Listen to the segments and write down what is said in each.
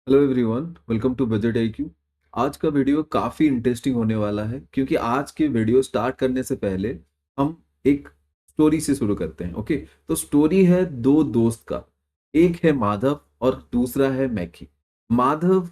Hello everyone, welcome to budget IQ. आज का video काफ़ी इंटरेस्टिंग होने वाला है क्योंकि आज के वीडियो स्टार्ट करने से पहले हम एक स्टोरी से शुरू करते हैं। ओके, तो स्टोरी है दो दोस्त का। एक है माधव और दूसरा है मैकी। माधव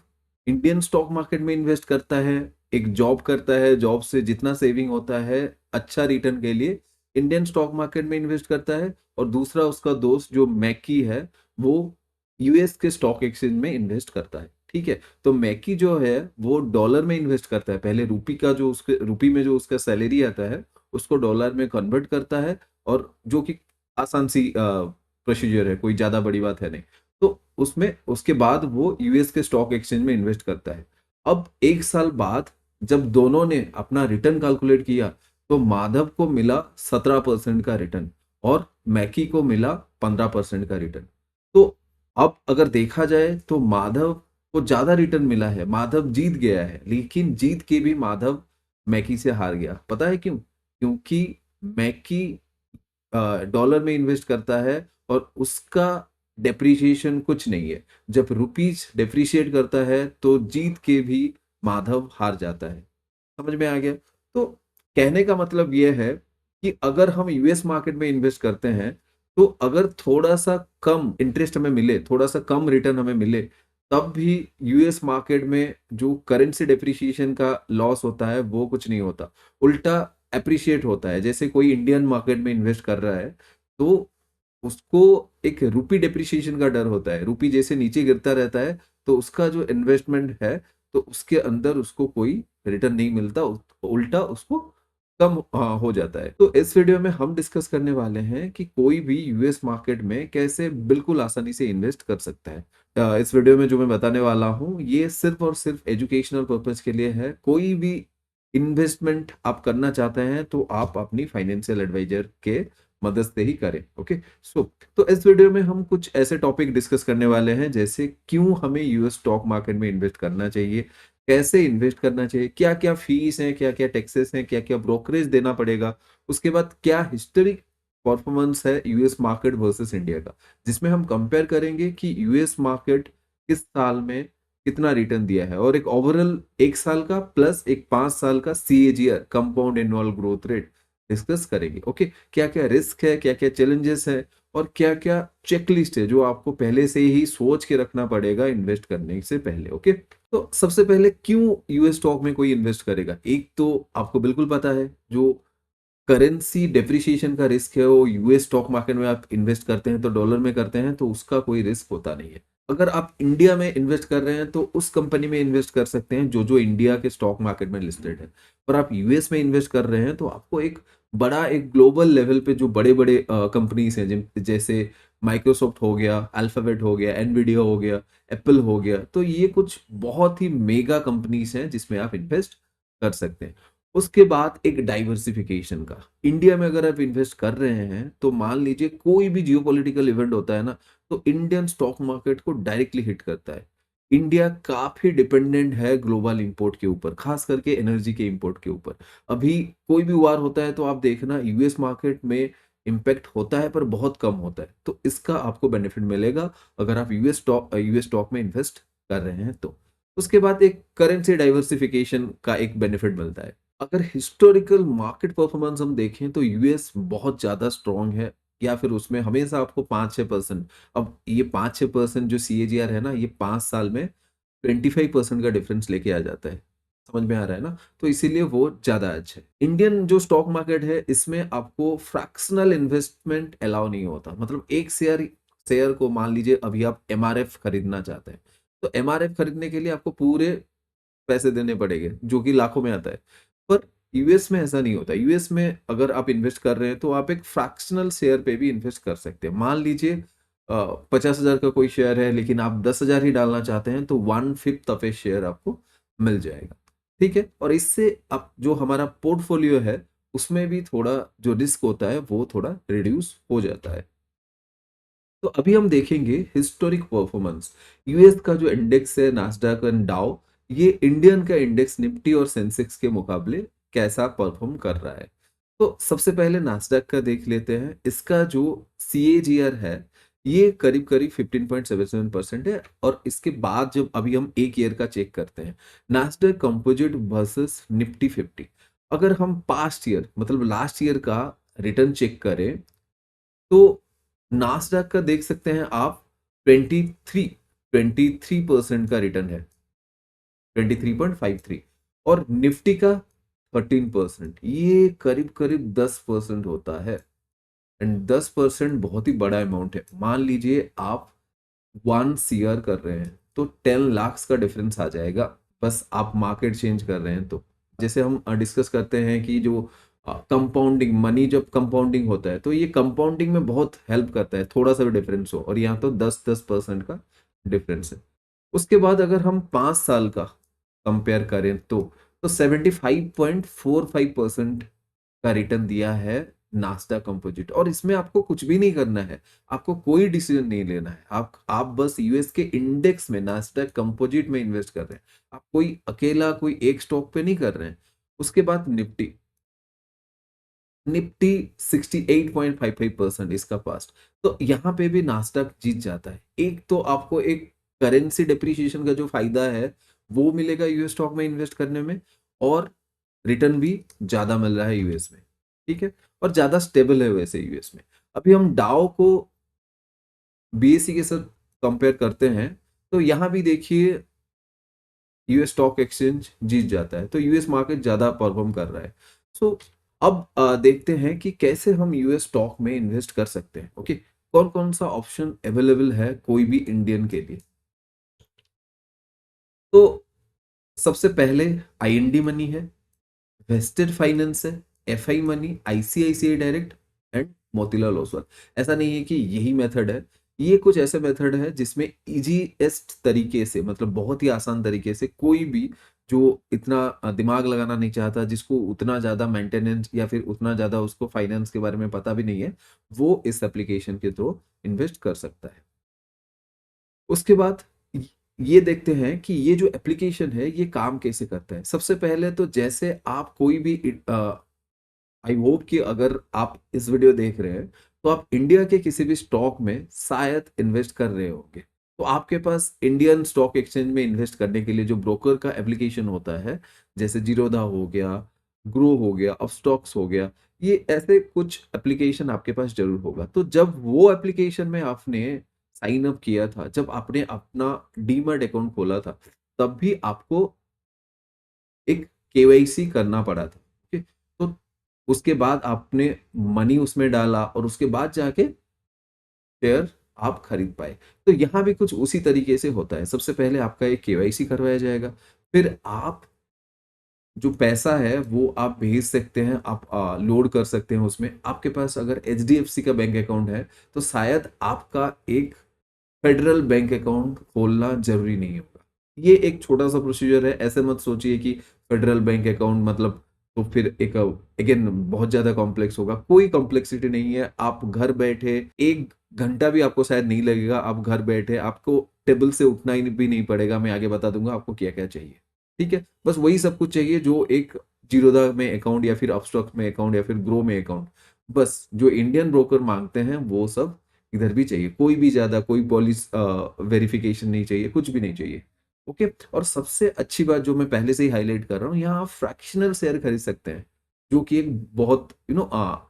इंडियन स्टॉक मार्केट में इन्वेस्ट करता है, एक जॉब करता है, जॉब से जितना सेविंग होता है अच्छा रिटर्न के लिए इंडियन स्टॉक मार्केट में इन्वेस्ट करता है। और दूसरा उसका दोस्त जो मैकी है वो यूएस के स्टॉक एक्सचेंज में इन्वेस्ट करता है। ठीक है, तो मैकी जो है वो डॉलर में इन्वेस्ट करता है। पहले रूपी का जो उसके रूपी में जो उसका सैलरी आता है उसको डॉलर में कन्वर्ट करता है, और जो कि आसान सी प्रोसीजर है, कोई ज्यादा बड़ी बात है नहीं। तो उसमें उसके बाद वो यूएस के स्टॉक एक्सचेंज में इन्वेस्ट करता है। अब एक साल बाद जब दोनों ने अपना रिटर्न कैलकुलेट किया तो माधव को मिला 17% का रिटर्न और मैकी को मिला 15% का रिटर्न। तो अब अगर देखा जाए तो माधव को ज्यादा रिटर्न मिला है, माधव जीत गया है, लेकिन जीत के भी माधव मैकी से हार गया। पता है क्यों? क्योंकि मैकी डॉलर में इन्वेस्ट करता है और उसका डेप्रिसिएशन कुछ नहीं है। जब रुपीज डेप्रिशिएट करता है तो जीत के भी माधव हार जाता है। समझ में आ गया? तो कहने का मतलब यह है कि अगर हम यूएस मार्केट में इन्वेस्ट करते हैं तो अगर थोड़ा सा कम इंटरेस्ट हमें मिले, थोड़ा सा कम रिटर्न हमें मिले, तब भी यूएस मार्केट में जो करेंसी डेप्रिसिएशन का लॉस होता है वो कुछ नहीं होता, उल्टा अप्रिशिएट होता है। जैसे कोई इंडियन मार्केट में इन्वेस्ट कर रहा है तो उसको एक रूपी डेप्रिसिएशन का डर होता है, रूपी जैसे नीचे गिरता रहता है तो उसका जो इन्वेस्टमेंट है तो उसके अंदर उसको कोई रिटर्न नहीं मिलता, उल्टा उसको कम हो जाता है। तो इस वीडियो में हम डिस्कस करने वाले हैं कि कोई भी यूएस मार्केट में कैसे बिल्कुल आसानी से इन्वेस्ट कर सकता है। इस वीडियो में जो मैं बताने वाला हूँ ये सिर्फ और सिर्फ एजुकेशनल पर्पज के लिए है। कोई भी इन्वेस्टमेंट आप करना चाहते हैं तो आप अपनी फाइनेंशियल एडवाइजर के मदद से ही करें। ओके, सो तो इस वीडियो में हम कुछ ऐसे टॉपिक डिस्कस करने वाले हैं जैसे क्यों हमें यूएस स्टॉक मार्केट में इन्वेस्ट करना चाहिए, कैसे इन्वेस्ट करना चाहिए, क्या क्या फीस हैं, क्या क्या टैक्सेस हैं, क्या क्या ब्रोकरेज देना पड़ेगा, उसके बाद क्या हिस्टोरिक परफॉर्मेंस है यूएस मार्केट वर्सेस इंडिया का, जिसमें हम कंपेयर करेंगे कि यूएस मार्केट किस साल में कितना रिटर्न दिया है, और एक ओवरऑल एक साल का प्लस एक 5 साल का CAGR compound annual growth rate discuss करेंगे। ओके, क्या क्या रिस्क है, क्या क्या चैलेंजेस है, और क्या क्या चेकलिस्ट है जो आपको पहले से ही सोच के रखना पड़ेगा इन्वेस्ट करने से पहले। ओके, तो सबसे पहले क्यों यूएस स्टॉक में कोई इन्वेस्ट करेगा? एक तो आपको बिल्कुल पता है जो करेंसी डेप्रिसिएशन का रिस्क है वो यूएस स्टॉक मार्केट में आप इन्वेस्ट करते हैं तो डॉलर में करते हैं तो उसका कोई रिस्क होता नहीं है। अगर आप इंडिया में इन्वेस्ट कर रहे हैं तो उस कंपनी में इन्वेस्ट कर सकते हैं जो जो इंडिया के स्टॉक मार्केट में लिस्टेड है। पर आप यूएस में इन्वेस्ट कर रहे हैं तो आपको एक बड़ा, एक ग्लोबल लेवल पे जो बड़े बड़े कंपनीज हैं जैसे माइक्रोसॉफ्ट हो गया, अल्फाबेट हो गया, एनवीडिया हो गया, एप्पल हो गया, तो ये कुछ बहुत ही मेगा कंपनीज हैं जिसमें आप इन्वेस्ट कर सकते हैं। उसके बाद एक डाइवर्सिफिकेशन का, इंडिया में अगर आप इन्वेस्ट कर रहे हैं तो मान लीजिए कोई भी जियोपॉलिटिकल इवेंट होता है ना, तो इंडियन स्टॉक मार्केट को डायरेक्टली हिट करता है। इंडिया काफी डिपेंडेंट है ग्लोबल इंपोर्ट के ऊपर, खास करके एनर्जी के इंपोर्ट के ऊपर। अभी कोई भी वार होता है तो आप देखना यूएस मार्केट में इम्पैक्ट होता है पर बहुत कम होता है, तो इसका आपको बेनिफिट मिलेगा अगर आप यूएस स्टॉक में इन्वेस्ट कर रहे हैं तो। उसके बाद एक करेंसी डाइवर्सिफिकेशन का एक बेनिफिट मिलता है। अगर हिस्टोरिकल मार्केट परफॉर्मेंस हम देखें तो यूएस बहुत ज्यादा स्ट्रांग है, या फिर उसमें हमेशा आपको 5-6%, अब ये 5-6% जो सीएजीआर है ना, ये 5 साल में 25% का डिफरेंस लेके आ जाता है। समझ में आ रहा है ना? तो इसीलिए वो ज्यादा अच्छा है। इंडियन जो स्टॉक मार्केट है इसमें आपको फ्रैक्शनल इन्वेस्टमेंट अलाउ नहीं होता। मतलब एक शेयर शेयर को मान लीजिए अभी आप एमआरएफ खरीदना चाहते हैं तो एमआरएफ खरीदने के लिए आपको पूरे पैसे देने पड़ेंगे जो कि लाखों में आता है। पर यूएस में ऐसा नहीं होता। यूएस में अगर आप इन्वेस्ट कर रहे हैं तो आप एक फ्रैक्शनल शेयर पे भी इन्वेस्ट कर सकते हैं। मान लीजिए 50,000 का कोई शेयर है लेकिन आप 10,000 ही डालना चाहते हैं तो 1/5 ऑफ ए शेयर आपको मिल जाएगा। ठीक है, और इससे आप जो हमारा पोर्टफोलियो है उसमें भी थोड़ा जो रिस्क होता है वो थोड़ा रिड्यूस हो जाता है। तो अभी हम देखेंगे हिस्टोरिक परफॉर्मेंस। यूएस का जो इंडेक्स है नास्डैक एंड डाउ, ये इंडियन का इंडेक्स निफ्टी और सेंसेक्स के मुकाबले कैसा परफॉर्म कर रहा है। तो सबसे पहले नास्डैक का देख लेते हैं। इसका जो सीएजीआर है ये करीब करीब 15.77% है। और इसके बाद जब अभी हम एक ईयर का चेक करते हैं, नास्डैक कंपोजिट वर्सेस निफ्टी 50, अगर हम पास्ट ईयर मतलब लास्ट ईयर का रिटर्न चेक करें तो नास्डैक का देख सकते हैं आप 23% का रिटर्न है, 23.53। और निफ्टी का 13%, ये करीब करीब 10% होता है। एंड 10% बहुत ही बड़ा अमाउंट है। मान लीजिए आप 1 CR कर रहे हैं तो 10 लाख का डिफरेंस आ जाएगा, बस आप मार्केट चेंज कर रहे हैं तो। जैसे हम डिस्कस करते हैं कि जो कंपाउंडिंग मनी, जब कंपाउंडिंग होता है तो ये कंपाउंडिंग में बहुत हेल्प करता है, थोड़ा सा भी डिफरेंस हो, और यहाँ तो 10% का डिफरेंस है। उसके बाद अगर हम 5 साल का कंपेयर करें तो 75.45% का रिटर्न दिया है नास्डा कंपोजिट। और इसमें आपको कुछ भी नहीं करना है, आपको कोई डिसीजन नहीं लेना है, आप बस यूएस के इंडेक्स में नास्डा कंपोजिट में इन्वेस्ट कर रहे हैं, आप कोई अकेला कोई एक स्टॉक पे नहीं कर रहे हैं। उसके बाद निफ्टी, निफ्टी 68.55% इसका पास्ट। तो यहाँ पे भी नास्डा जीत जाता है। एक तो आपको एक करेंसी डेप्रिसिएशन का जो फायदा है वो मिलेगा यूएस स्टॉक में इन्वेस्ट करने में, और रिटर्न भी ज्यादा मिल रहा है यूएस में, ठीक है, और ज्यादा स्टेबल है वैसे यूएस में। अभी हम डाउ को बीएससी के साथ कंपेयर करते हैं तो यहाँ भी देखिए यूएस स्टॉक एक्सचेंज जीत जाता है, तो यूएस मार्केट ज्यादा परफॉर्म कर रहा है। सो अब देखते हैं कि कैसे हम यूएस स्टॉक में इन्वेस्ट कर सकते हैं। ओके, कौन कौन सा ऑप्शन अवेलेबल है कोई भी इंडियन के लिए। तो सबसे पहले आईएनडी मनी है, वेस्टेड फाइनेंस है, FI money, ICICI direct and Motilal Oswal. ऐसा नहीं है कि यही मेथड है, ये कुछ ऐसे मेथड है जिसमें इजीएस्ट तरीके से, मतलब बहुत ही आसान तरीके से, कोई भी जो इतना दिमाग लगाना नहीं चाहता, जिसको उतना ज्यादा मेंटेनेंस या फिर उतना ज्यादा उसको फाइनेंस के बारे में पता भी नहीं है, वो इस एप्लीकेशन के थ्रू इन्वेस्ट कर सकता है। उसके बाद ये देखते हैं कि ये जो एप्लीकेशन है ये काम कैसे करता है। सबसे पहले तो जैसे आप कोई भी, आई होप कि अगर आप इस वीडियो देख रहे हैं तो आप इंडिया के किसी भी स्टॉक में शायद इन्वेस्ट कर रहे होंगे। तो आपके पास इंडियन स्टॉक एक्सचेंज में इन्वेस्ट करने के लिए जो ब्रोकर का एप्लीकेशन होता है, जैसे जीरोधा हो गया, ग्रो हो गया, अपस्टॉक्स हो गया, ये ऐसे कुछ एप्लीकेशन आपके पास जरूर होगा। तो जब वो एप्लीकेशन में आपने साइन अप किया था, जब आपने अपना डीमैट अकाउंट खोला था, तब भी आपको एक केवाईसी करना पड़ा था। ओके, तो उसके बाद आपने मनी उसमें डाला और उसके बाद जाके शेयर आप खरीद पाए। तो यहाँ भी कुछ उसी तरीके से होता है। सबसे पहले आपका एक केवाईसी करवाया जाएगा, फिर आप जो पैसा है वो आप भेज सकते हैं, आप लोड कर सकते हैं उसमें। आपके पास अगर एचडीएफसी का बैंक अकाउंट है तो शायद आपका एक फेडरल बैंक अकाउंट खोलना जरूरी नहीं होगा। ये एक छोटा सा प्रोसीजर है, ऐसे मत सोचिए कि फेडरल बैंक अकाउंट मतलब तो फिर एक अगेन बहुत ज्यादा कॉम्प्लेक्स होगा। कोई कॉम्प्लेक्सिटी नहीं है, आप घर बैठे 1 घंटा भी आपको शायद नहीं लगेगा, आप घर बैठे आपको टेबल से उठना ही भी नहीं पड़ेगा। मैं आगे बता दूंगा आपको क्या क्या चाहिए, ठीक है। बस वही सब कुछ चाहिए जो एक जीरोधा में अकाउंट या फिर अपस्टॉक में अकाउंट या फिर ग्रो में अकाउंट, बस जो इंडियन ब्रोकर मांगते हैं वो सब इधर भी चाहिए। कोई भी ज्यादा कोई पॉलिस वेरिफिकेशन नहीं चाहिए, कुछ भी नहीं चाहिए। ओके, और सबसे अच्छी बात जो मैं पहले से ही हाईलाइट कर रहा हूँ, यहाँ आप फ्रैक्शनल शेयर खरीद सकते हैं, जो कि एक बहुत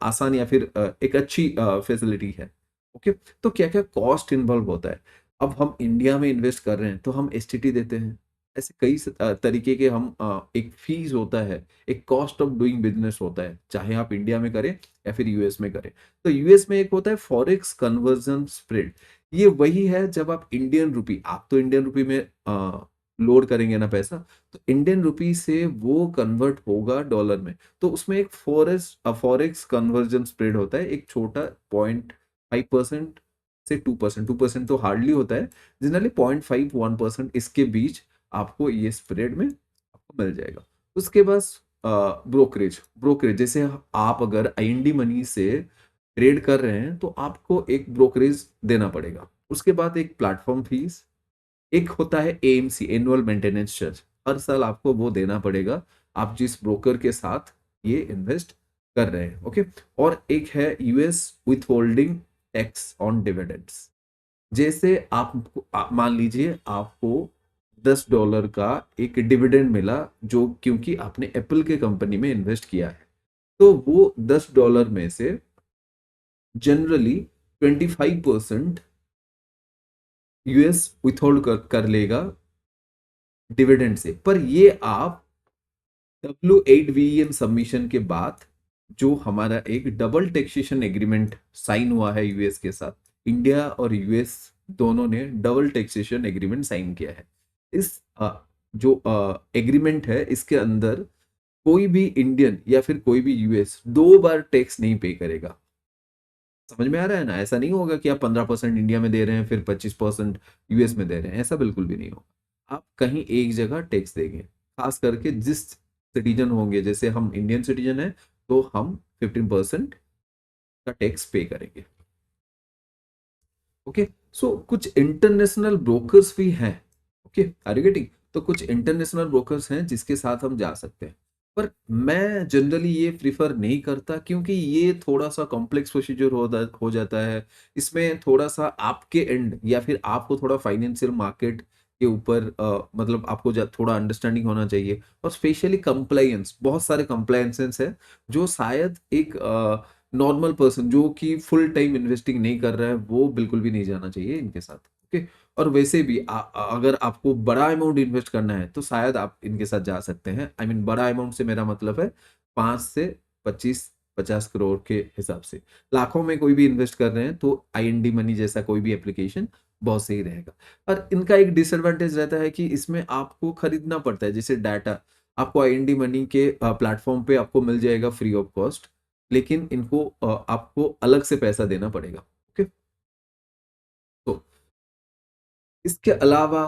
आसान या फिर एक अच्छी फैसिलिटी है। ओके, तो क्या क्या कॉस्ट इन्वॉल्व होता है। अब हम इंडिया में इन्वेस्ट कर रहे हैं तो हम एसटीटी देते हैं। ऐसे कई तरीके के हम एक फीस होता है, एक कॉस्ट ऑफ डूइंग बिजनेस होता है, चाहे आप इंडिया में करें या फिर यूएस में करें। तो यूएस में एक होता है फॉरेक्स कन्वर्जन स्प्रेड। ये वही है जब आप इंडियन रुपी, आप तो इंडियन रुपी में लोड करेंगे ना पैसा, तो इंडियन रुपी से वो कन्वर्ट होगा डॉलर में। तो उसमें एक फॉरेक्स कन्वर्जन स्प्रेड होता है, एक छोटा 0.5% से 2%, 2% तो हार्डली होता है, जनरली 0.5-1% इसके बीच आपको ये स्प्रेड में आपको मिल जाएगा। उसके बाद ब्रोकरेज, ब्रोकरेज जैसे आप अगर आईएनडी मनी से ट्रेड कर रहे हैं तो आपको एक ब्रोकरेज देना पड़ेगा। उसके बाद एक प्लेटफॉर्म फीस, एक होता है एएमसी, एनुअल मेंटेनेंस चार्ज, हर साल आपको वो देना पड़ेगा आप जिस ब्रोकर के साथ ये इन्वेस्ट कर रहे हैं। ओके, और एक है US with holding tax on dividends. जैसे मान लीजिए आपको $10 का एक डिविडेंड मिला, जो क्योंकि आपने एप्पल के कंपनी में इन्वेस्ट किया है, तो वो $10 में से जनरली 25% यूएस विथहोल्ड कर लेगा डिविडेंड से। पर ये आप W8VEM सबमिशन के बाद, जो हमारा एक डबल टैक्सेशन एग्रीमेंट साइन हुआ है यूएस के साथ, इंडिया और यूएस दोनों ने डबल टैक्सेशन एग्रीमेंट साइन किया है। इस जो एग्रीमेंट है, इसके अंदर कोई भी इंडियन या फिर कोई भी यूएस 2 बार टैक्स नहीं पे करेगा। समझ में आ रहा है ना? ऐसा नहीं होगा कि आप 15% इंडिया में दे रहे हैं फिर 25% यूएस में दे रहे हैं, ऐसा बिल्कुल भी नहीं होगा। आप कहीं एक जगह टैक्स देंगे, खास करके जिस सिटीजन होंगे, जैसे हम इंडियन सिटीजन है तो हम 15% का टैक्स पे करेंगे। ओके, सो कुछ इंटरनेशनल ब्रोकर्स भी हैं। Okay, are you getting? तो कुछ इंटरनेशनल ब्रोकर्स हैं जिसके साथ हम जा सकते हैं, पर मैं जनरली ये प्रिफर नहीं करता, क्योंकि ये थोड़ा सा कॉम्प्लेक्स प्रोसीजर हो जाता है। इसमें थोड़ा सा आपके एंड या फिर आपको थोड़ा फाइनेंशियल मार्केट के ऊपर मतलब आपको थोड़ा अंडरस्टैंडिंग होना चाहिए, और स्पेशली कंप्लायंस, बहुत सारे कंप्लायंसेस है जो शायद एक नॉर्मल पर्सन जो कि फुल टाइम इन्वेस्टिंग नहीं कर रहा है, वो बिल्कुल भी नहीं जाना चाहिए इनके साथ। ओके, और वैसे भी अगर आपको बड़ा अमाउंट इन्वेस्ट करना है तो शायद आप इनके साथ जा सकते हैं। आई मीन बड़ा अमाउंट से मेरा मतलब है 5 से 25 50 करोड़ के हिसाब से। लाखों में कोई भी इन्वेस्ट कर रहे हैं तो आईएनडी मनी जैसा कोई भी एप्लीकेशन बहुत सही रहेगा। और इनका एक डिसएडवांटेज रहता है कि इसमें आपको खरीदना पड़ता है, जैसे डाटा आपको आईएनडी मनी के प्लेटफॉर्म पे आपको मिल जाएगा फ्री ऑफ कॉस्ट, लेकिन इनको आपको अलग से पैसा देना पड़ेगा। ओके, तो इसके अलावा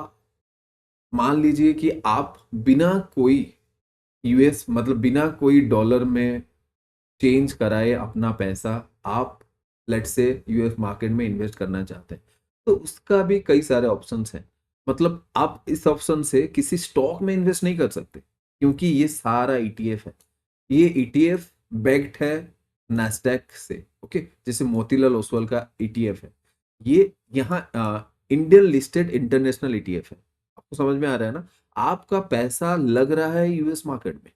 मान लीजिए कि आप बिना कोई यूएस मतलब बिना कोई डॉलर में चेंज कराए अपना पैसा आप लेट से यूएस मार्केट में इन्वेस्ट करना चाहते हैं, तो उसका भी कई सारे ऑप्शंस हैं। मतलब आप इस ऑप्शन से किसी स्टॉक में इन्वेस्ट नहीं कर सकते, क्योंकि ये सारा ईटीएफ है। ये ईटीएफ बैक्ड है नैस्डैक से। ओके, जैसे मोतीलाल ओसवाल का ईटीएफ है, ये यहाँ इंडियन लिस्टेड इंटरनेशनल ईटीएफ है। आपको समझ में आ रहा है ना? आपका पैसा लग रहा है यूएस मार्केट में,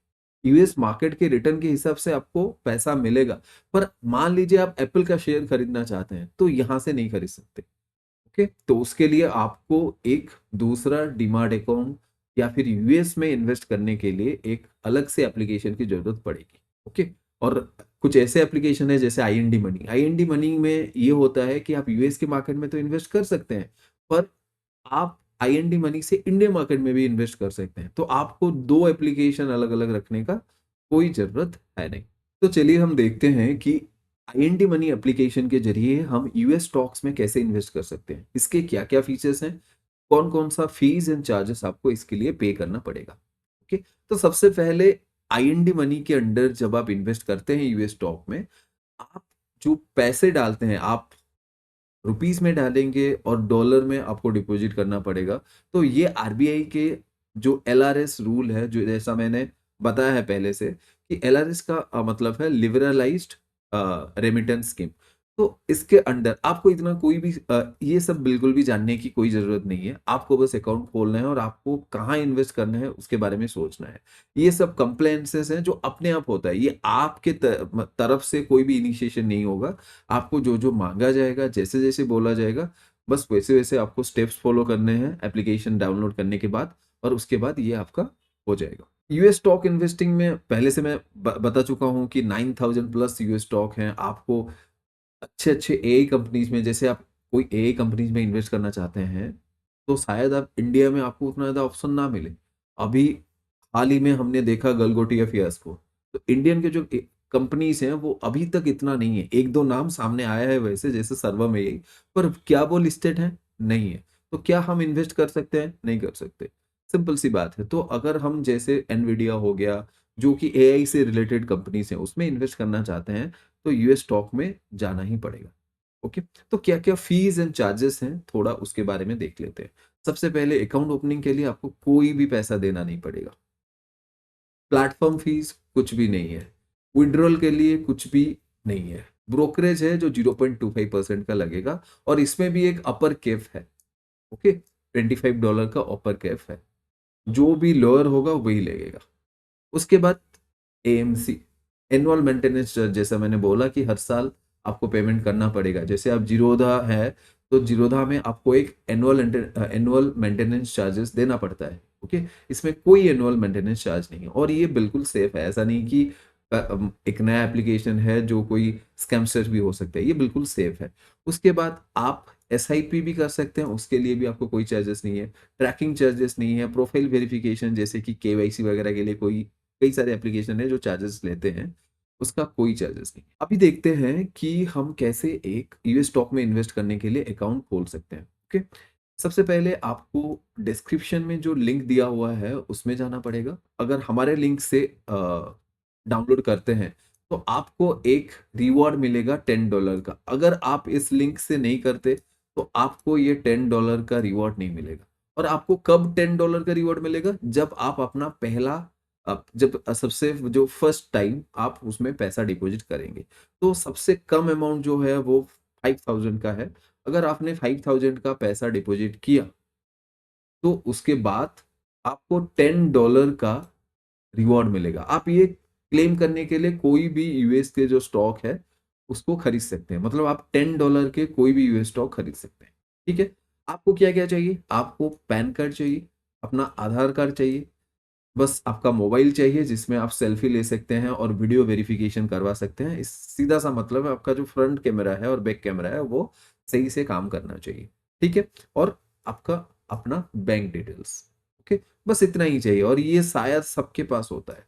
यूएस मार्केट के रिटर्न के हिसाब से आपको पैसा मिलेगा। पर मान लीजिए आप एप्पल का शेयर खरीदना चाहते हैं तो यहां से नहीं खरीद सकते। ओके, तो उसके लिए आपको एक दूसरा डीमार्ट अकाउंट या फिर यूएस में इन्वेस्ट करने के लिए एक अलग से एप्लीकेशन की जरूरत पड़ेगी। ओके, और कुछ ऐसे एप्लीकेशन है जैसे आईएनडी मनी। आईएनडी मनी में ये होता है कि आप यूएस के मार्केट में तो इन्वेस्ट कर सकते हैं, पर आप आईएनडी मनी से इंडियन मार्केट में भी इन्वेस्ट कर सकते हैं। तो आपको दो एप्लीकेशन अलग अलग रखने का कोई जरूरत है नहीं। तो चलिए हम देखते हैं कि आईएनडी मनी एप्लीकेशन के जरिए हम यूएस स्टॉक्स में कैसे इन्वेस्ट कर सकते हैं, इसके क्या क्या फीचर्स हैं, कौन कौन सा फीस एंड चार्जेस आपको इसके लिए पे करना पड़ेगा। ओके, तो सबसे पहले आईएनडी मनी के अंडर जब आप इन्वेस्ट करते हैं यूएस स्टॉक में, आप जो पैसे डालते हैं आप रुपीस में डालेंगे और डॉलर में आपको डिपॉजिट करना पड़ेगा। तो ये आरबीआई के जो एलआरएस रूल है, जो जैसा मैंने बताया है पहले से कि एलआरएस का मतलब है लिबरलाइज्ड रेमिटेंस स्कीम। तो इसके अंडर आपको इतना कोई भी ये सब बिल्कुल भी जानने की कोई जरूरत नहीं है। आपको बस अकाउंट खोलना है और आपको कहाँ इन्वेस्ट करना है उसके बारे में सोचना है। ये सब कंप्लायंसेस हैं जो अपने आप होता है, ये आपके तरफ से कोई भी इनिशिएशन नहीं होगा। आपको जो जो मांगा जाएगा, जैसे जैसे बोला जाएगा, बस वैसे वैसे आपको स्टेप्स फॉलो करने हैं एप्लीकेशन डाउनलोड करने के बाद, और उसके बाद ये आपका हो जाएगा। यूएस स्टॉक इन्वेस्टिंग में पहले से मैं बता चुका हूं कि 9000 प्लस यूएस स्टॉक हैं। आपको अच्छे अच्छे एआई कंपनीज में, जैसे आप कोई एआई कंपनीज में इन्वेस्ट करना चाहते हैं तो शायद आप इंडिया में आपको उतना ज़्यादा ऑप्शन ना मिले। अभी हाल ही में हमने देखा गलगोटिया फियास्को। तो इंडियन के जो कंपनीज हैं वो अभी तक इतना नहीं है। एक दो नाम सामने आया है वैसे, जैसे सर्वम एआई, पर क्या वो लिस्टेड है? नहीं है। तो क्या हम इन्वेस्ट कर सकते हैं? नहीं कर सकते। सिंपल सी बात है। तो अगर हम जैसे एनवीडिया हो गया, जो कि एआई से रिलेटेड कंपनीज हैं, उसमें इन्वेस्ट करना चाहते हैं तो यूएस स्टॉक में जाना ही पड़ेगा। ओके, तो क्या क्या फीस एंड चार्जेस हैं, थोड़ा उसके बारे में देख लेते हैं। सबसे पहले अकाउंट ओपनिंग के लिए आपको कोई भी पैसा देना नहीं पड़ेगा। प्लेटफॉर्म फीस कुछ भी नहीं है। विड्रॉल के लिए कुछ भी नहीं है। ब्रोकरेज है जो 0.25% का लगेगा, और इसमें भी एक अपर कैप है। ओके, $25 का अपर कैप है, जो भी लोअर होगा वही लगेगा। उसके बाद एएमसी, एनुअल मेंटेनेंस चार्ज, जैसा मैंने बोला कि हर साल आपको पेमेंट करना पड़ेगा। जैसे आप जीरोधा है तो जीरोधा में आपको एक एनुअल मेंटेनेंस चार्जेस देना पड़ता है। ओके, इसमें कोई एनुअल मेंटेनेंस चार्ज नहीं है, और ये बिल्कुल सेफ है। ऐसा नहीं कि एक नया एप्लीकेशन है जो कोई स्कैमस्टर भी हो सकता है, ये बिल्कुल सेफ है। उसके बाद आप एसआईपी भी कर सकते हैं, उसके लिए भी आपको कोई चार्जेस नहीं है, ट्रैकिंग चार्जेस नहीं है, प्रोफाइल वेरिफिकेशन जैसे कि केवाईसी वगैरह के लिए कोई कई सारे एप्लीकेशन है जो चार्जेस लेते हैं, उसका कोई चार्जेस नहीं। अभी देखते हैं कि हम कैसे एक यूएस स्टॉक में इन्वेस्ट करने के लिए अकाउंट खोल सकते हैं। ओके, सबसे पहले आपको डिस्क्रिप्शन में जो लिंक दिया हुआ है उसमें जाना पड़ेगा। अगर हमारे लिंक से डाउनलोड करते हैं तो आपको एक रिवॉर्ड मिलेगा $10 का। अगर आप इस लिंक से नहीं करते तो आपको ये $10 का रिवॉर्ड नहीं मिलेगा। और आपको कब $10 का रिवॉर्ड मिलेगा? जब आप अपना पहला जब सबसे जो फर्स्ट टाइम आप उसमें पैसा डिपॉजिट करेंगे। तो सबसे कम अमाउंट जो है वो 5000 का है। अगर आपने 5000 का पैसा डिपॉजिट किया तो उसके बाद आपको $10 का रिवॉर्ड मिलेगा। आप ये क्लेम करने के लिए कोई भी यूएस के जो स्टॉक है उसको खरीद सकते हैं। मतलब आप $10 के कोई भी यूएस स्टॉक खरीद सकते हैं। ठीक है, आपको क्या क्या चाहिए? आपको पैन कार्ड चाहिए, अपना आधार कार्ड चाहिए, बस आपका मोबाइल चाहिए जिसमें आप सेल्फी ले सकते हैं और वीडियो वेरिफिकेशन करवा सकते हैं। इस सीधा सा मतलब है आपका जो फ्रंट कैमरा है और बैक कैमरा है वो सही से काम करना चाहिए। ठीक है, और आपका अपना बैंक डिटेल्स। ओके, बस इतना ही चाहिए, और ये शायद सबके पास होता है।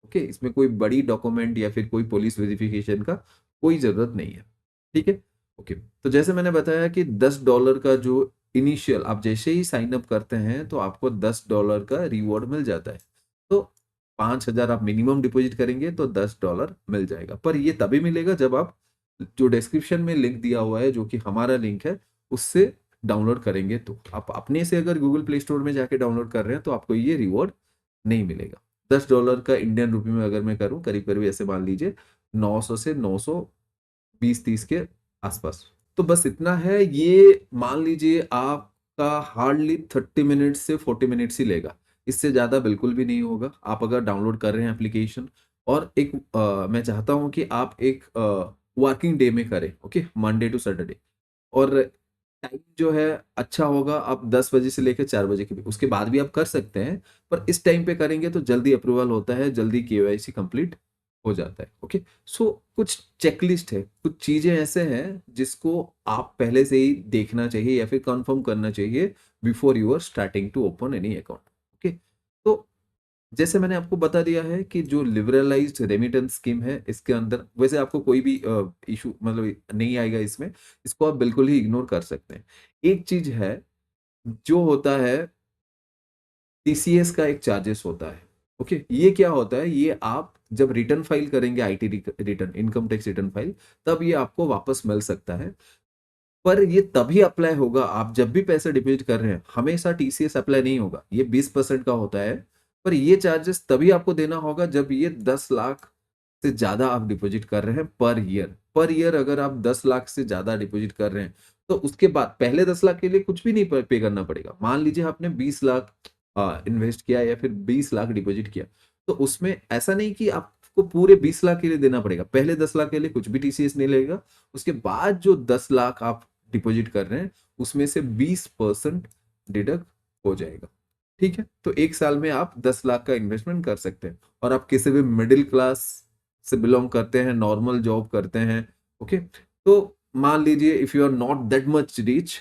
ओके, इसमें कोई बड़ी डॉक्यूमेंट या फिर कोई पुलिस वेरिफिकेशन का कोई जरूरत नहीं है। ठीक है, ओके। तो जैसे मैंने बताया कि $10 का जो इनिशियल, आप जैसे ही साइन अप करते हैं तो आपको $10 का रिवॉर्ड मिल जाता है। तो 5000 आप मिनिमम डिपॉजिट करेंगे तो $10 मिल जाएगा। पर ये तभी मिलेगा जब आप जो डिस्क्रिप्शन में लिंक दिया हुआ है, जो कि हमारा लिंक है, उससे डाउनलोड करेंगे। तो आप अपने से अगर गूगल प्ले स्टोर में जाके डाउनलोड कर रहे हैं तो आपको ये रिवॉर्ड नहीं मिलेगा। $10 का इंडियन रुपी में अगर मैं करूं, करीब करीब ऐसे मान लीजिए 900 से 920-30 के आसपास। तो बस इतना है। ये मान लीजिए आपका हार्डली 30 मिनट से 40 मिनट्स ही लेगा, इससे ज्यादा बिल्कुल भी नहीं होगा। आप अगर डाउनलोड कर रहे हैं एप्लीकेशन, और एक मैं चाहता हूं कि आप एक वर्किंग डे में करें। ओके, मंडे टू सैटरडे, और टाइम जो है अच्छा होगा। आप 10 बजे से लेकर 4 बजे के बीच, उसके बाद भी आप कर सकते हैं, पर इस टाइम पे करेंगे तो जल्दी अप्रूवल होता है, जल्दी केवाईसी कंप्लीट हो जाता है। ओके, सो कुछ चेकलिस्ट है, कुछ चीजें ऐसे हैं जिसको आप पहले से ही देखना चाहिए या फिर कंफर्म करना चाहिए before you are starting to open any account. Okay, तो जैसे मैंने आपको बता दिया है कि जो लिबरलाइज्ड रेमिटेंस स्कीम है, इसके अंदर वैसे आपको कोई भी इशू मतलब नहीं आएगा इसमें, इसको आप बिल्कुल ही इग्नोर कर सकते हैं। एक चीज है जो होता है, टीसीएस का एक चार्जेस होता है। ओके, ये क्या होता है? ये आप जब रिटर्न फाइल करेंगे, IT return, income tax return file, तब ये आपको वापस मिल सकता है। पर ये तभी अप्लाई होगा, आप जब भी पैसे डिपॉजिट कर रहे हैं हमेशा टीसीएस अप्लाई नहीं होगा। ये 20% का होता है, पर ये चार्जेस तभी आपको देना होगा जब ये 10 लाख से ज्यादा आप डिपॉजिट कर रहे हैं पर ईयर। पर ईयर अगर आप 10 लाख से ज्यादा डिपॉजिट कर रहे हैं तो उसके बाद पहले 10 लाख के लिए कुछ भी नहीं पे करना पड़ेगा। मान लीजिए आपने 20 लाख इन्वेस्ट किया या फिर 20 लाख डिपॉजिट किया, तो उसमें ऐसा नहीं कि आपको पूरे 20 लाख के लिए देना पड़ेगा। पहले 10 लाख के लिए कुछ भी टीसीएस नहीं लगेगा। उसके बाद जो 10 लाख आप डिपॉजिट कर रहे हैं उसमें से 20% डिडक्ट हो जाएगा। ठीक है, तो एक साल में आप 10 लाख का इन्वेस्टमेंट कर सकते हैं। और आप किसी भी मिडिल क्लास से बिलोंग करते हैं, नॉर्मल जॉब करते हैं, ओके, तो मान लीजिए if you are not that much rich,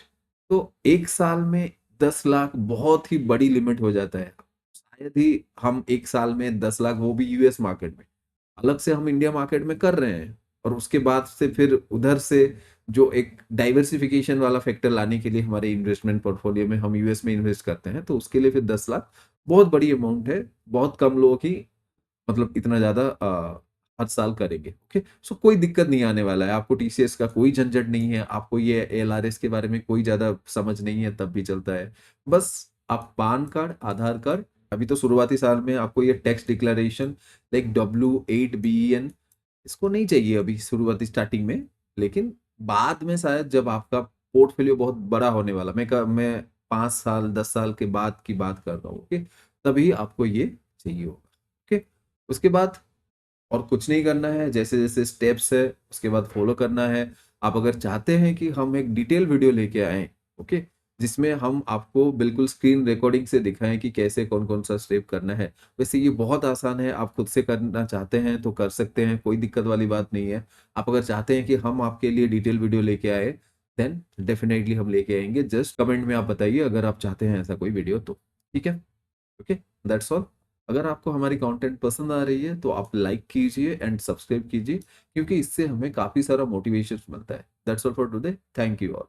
तो एक साल में 10 लाख बहुत ही बड़ी लिमिट हो जाता है। शायद ही हम एक साल में 10 लाख, वो भी यूएस मार्केट में, अलग से हम इंडिया मार्केट में कर रहे हैं। और उसके बाद से फिर उधर से जो एक डाइवर्सिफिकेशन वाला फैक्टर लाने के लिए हमारे इन्वेस्टमेंट पोर्टफोलियो में हम यूएस में इन्वेस्ट करते हैं, तो उसके लिए फिर 10 लाख बहुत बड़ी अमाउंट है। बहुत कम लोग ही मतलब इतना ज्यादा हर साल करेंगे। ओके, सो कोई दिक्कत नहीं आने वाला है आपको। टीसीएस का कोई झंझट नहीं है, आपको ये एलआरएस के बारे में कोई ज्यादा समझ नहीं है तब भी चलता है। बस आप पान कार्ड, आधार कार्ड, अभी तो शुरुआती साल में आपको ये टैक्स डिक्लेरेशन लाइक W8BEN इसको नहीं चाहिए अभी शुरुआती स्टार्टिंग में, लेकिन बाद में शायद जब आपका पोर्टफोलियो बहुत बड़ा होने वाला, मैं 5 साल 10 साल के बाद की बात कर रहा हूँ, ओके, तभी आपको ये चाहिए होगा। ओके, उसके बाद और कुछ नहीं करना है, जैसे जैसे स्टेप्स है उसके बाद फॉलो करना है। आप अगर चाहते हैं कि हम एक डिटेल वीडियो लेके आए, ओके, जिसमें हम आपको बिल्कुल स्क्रीन रिकॉर्डिंग से दिखाएं कि कैसे कौन कौन सा स्टेप करना है, वैसे ये बहुत आसान है, आप खुद से करना चाहते हैं तो कर सकते हैं, कोई दिक्कत वाली बात नहीं है। आप अगर चाहते हैं कि हम आपके लिए डिटेल वीडियो लेके आए, देन डेफिनेटली हम लेके आएंगे, जस्ट कमेंट में आप बताइए अगर आप चाहते हैं ऐसा कोई वीडियो तो। ठीक है, ओके, दैट्स ऑल। अगर आपको हमारी कंटेंट पसंद आ रही है तो आप लाइक कीजिए एंड सब्सक्राइब कीजिए, क्योंकि इससे हमें काफी सारा मोटिवेशन मिलता है। That's all for today, thank you all.